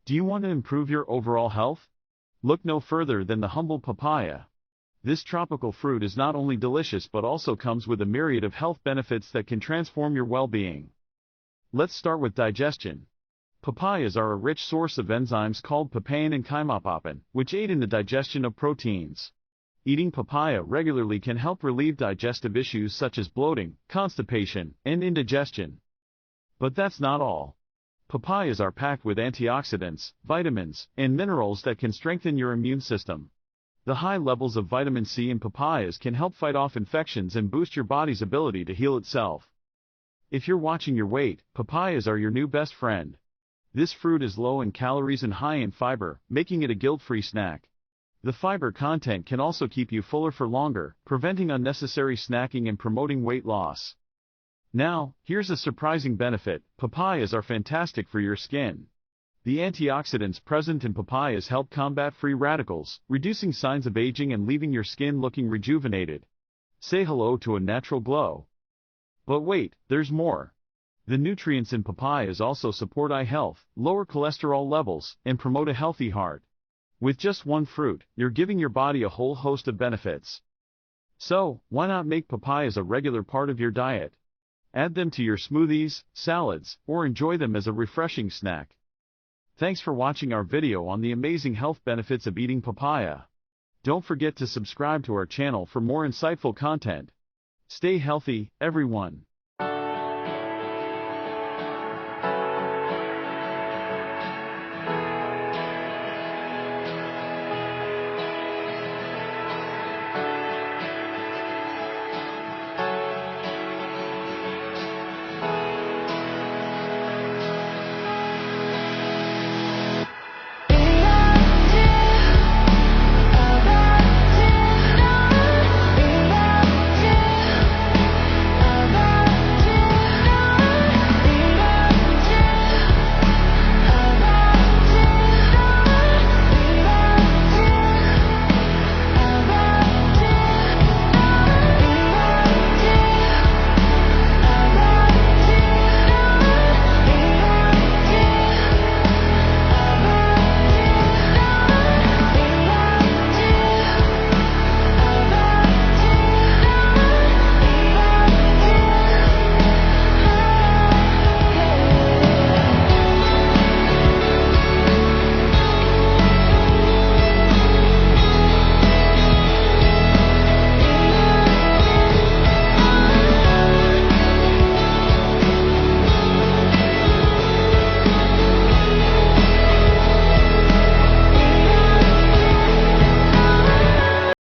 Do you want to improve your overall health? Look no further than the humble papaya. This tropical fruit is not only delicious but also comes with a myriad of health benefits that can transform your well-being. Let's start with digestion. Papayas are a rich source of enzymes called papain and papain, which aid in the digestion of proteins. Eating papaya regularly can help relieve digestive issues such as bloating, constipation, and indigestion. But that's not all. Papayas are packed with antioxidants, vitamins, and minerals that can strengthen your immune system. The high levels of vitamin C in papayas can help fight off infections and boost your body's ability to heal itself. If you're watching your weight, papayas are your new best friend. This fruit is low in calories and high in fiber, making it a guilt-free snack. The fiber content can also keep you fuller for longer, preventing unnecessary snacking and promoting weight loss. Now, here's a surprising benefit: papayas are fantastic for your skin. The antioxidants present in papayas help combat free radicals, reducing signs of aging and leaving your skin looking rejuvenated. Say hello to a natural glow. But wait, there's more. The nutrients in papayas also support eye health, lower cholesterol levels, and promote a healthy heart. With just one fruit, you're giving your body a whole host of benefits. So, why not make papayas a regular part of your diet? Add them to your smoothies, salads, or enjoy them as a refreshing snack. Thanks for watching our video on the amazing health benefits of eating papaya. Don't forget to subscribe to our channel for more insightful content. Stay healthy, everyone.